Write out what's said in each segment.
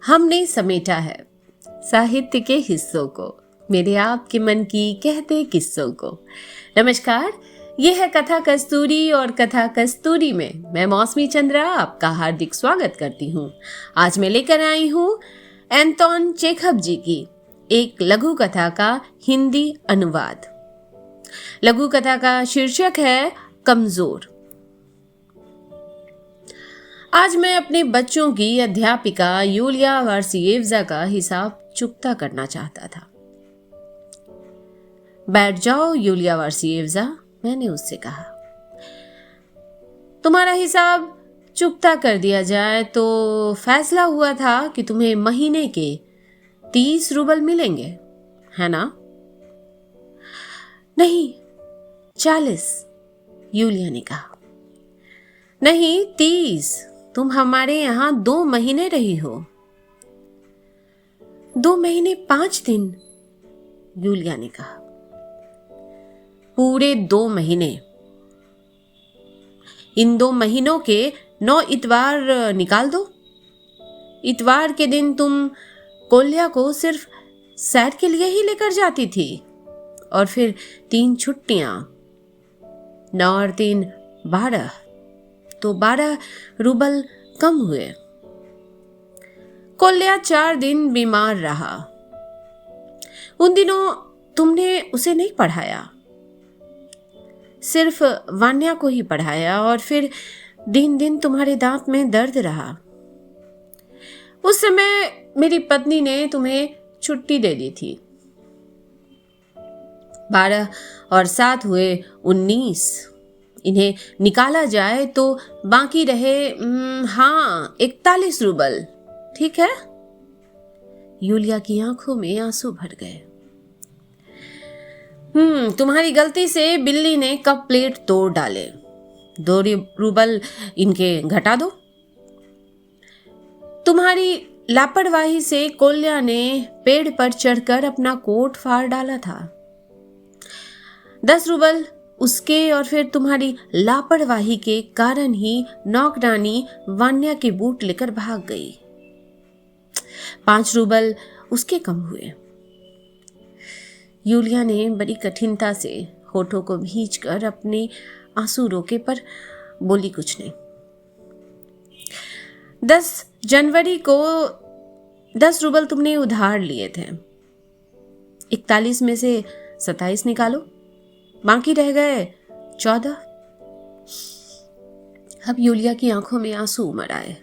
हमने समेटा है साहित्य के हिस्सों को, मेरे आपके मन की कहते किस्सों को। नमस्कार, ये है कथा कस्तूरी और कथा कस्तूरी में मैं मौसमी चंद्रा आपका हार्दिक स्वागत करती हूँ। आज मैं लेकर आई हूँ एंटोन चेखव जी की एक लघु कथा का हिंदी अनुवाद। लघु कथा का शीर्षक है कमजोर। आज मैं अपने बच्चों की अध्यापिका यूलिया वार्सिएव्जा का हिसाब चुकता करना चाहता था। बैठ जाओ यूलिया वार्सिएव्जा, मैंने उससे कहा। तुम्हारा हिसाब चुकता कर दिया जाए तो फैसला हुआ था कि तुम्हें महीने के 30 रूबल मिलेंगे, है ना? नहीं, 40, यूलिया ने कहा। नहीं, 30। तुम हमारे यहां 2 महीने रही हो। 2 महीने 5 दिन, यूलिया ने कहा। पूरे 2 महीने। इन 2 महीनों के 9 इतवार निकाल दो। इतवार के दिन तुम कोल्या को सिर्फ सैर के लिए ही लेकर जाती थी, और फिर 3 छुट्टियां, 9 और 3 12, तो 12 रूबल कम हुए। कोल्या 4 दिन बीमार रहा। उन दिनों तुमने उसे नहीं पढ़ाया, सिर्फ वान्या को ही पढ़ाया, और फिर दिन दिन तुम्हारे दांत में दर्द रहा। उस समय मेरी पत्नी ने तुम्हें छुट्टी दे दी थी। 12 और 7 हुए 19। इन्हें निकाला जाए तो बाकी रहे 41 रूबल, ठीक है? यूलिया की आंखों में आंसू भर गए। तुम्हारी गलती से बिल्ली ने कप प्लेट तोड़ डाले। 2 रूबल इनके घटा दो। तुम्हारी लापरवाही से कोल्या ने पेड़ पर चढ़कर अपना कोट फाड़ डाला था। 10 रूबल उसके, और फिर तुम्हारी लापरवाही के कारण ही नौकरानी वान्या के बूट लेकर भाग गई। 5 रूबल उसके कम हुए। यूलिया ने बड़ी कठिनता से होठों को भींचकर अपने आंसू रोके, पर बोली कुछ नहीं। 10 जनवरी को 10 रूबल तुमने उधार लिए थे। 41 में से 27 निकालो, बाकी रह गए 14। अब यूलिया की आंखों में आंसू उमड़ आए।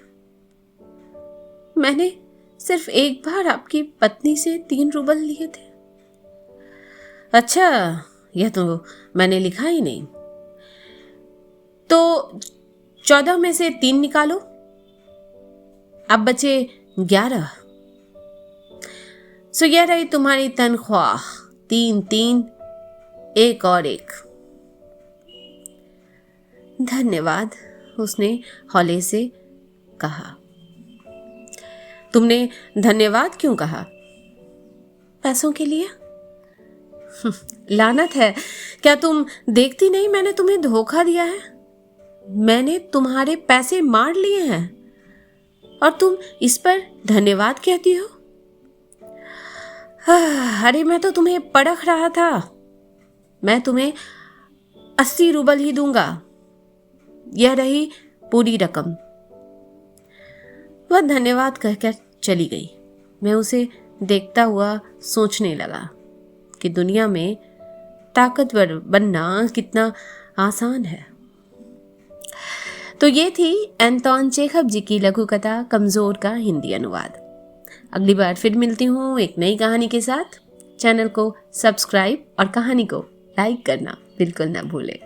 मैंने सिर्फ एक बार आपकी पत्नी से 3 रूबल लिए थे। अच्छा, यह तो मैंने लिखा ही नहीं। तो 14 में से 3 निकालो, अब बचे 11। सो यह रही तुम्हारी तनख्वाह, 3, 1 और 1। धन्यवाद, उसने हौले से कहा। तुमने धन्यवाद क्यों कहा? पैसों के लिए। लानत है, क्या तुम देखती नहीं मैंने तुम्हें धोखा दिया है? मैंने तुम्हारे पैसे मार लिए हैं और तुम इस पर धन्यवाद कहती हो? अरे मैं तो तुम्हें परख रहा था। मैं तुम्हें 80 रूबल ही दूंगा। यह रही पूरी रकम। वह धन्यवाद कहकर चली गई। मैं उसे देखता हुआ सोचने लगा कि दुनिया में ताकतवर बनना कितना आसान है। तो ये थी एंटोन चेखव जी की लघु कथा कमजोर का हिंदी अनुवाद। अगली बार फिर मिलती हूँ एक नई कहानी के साथ। चैनल को सब्सक्राइब और कहानी को लाइक करना बिल्कुल ना भूलें।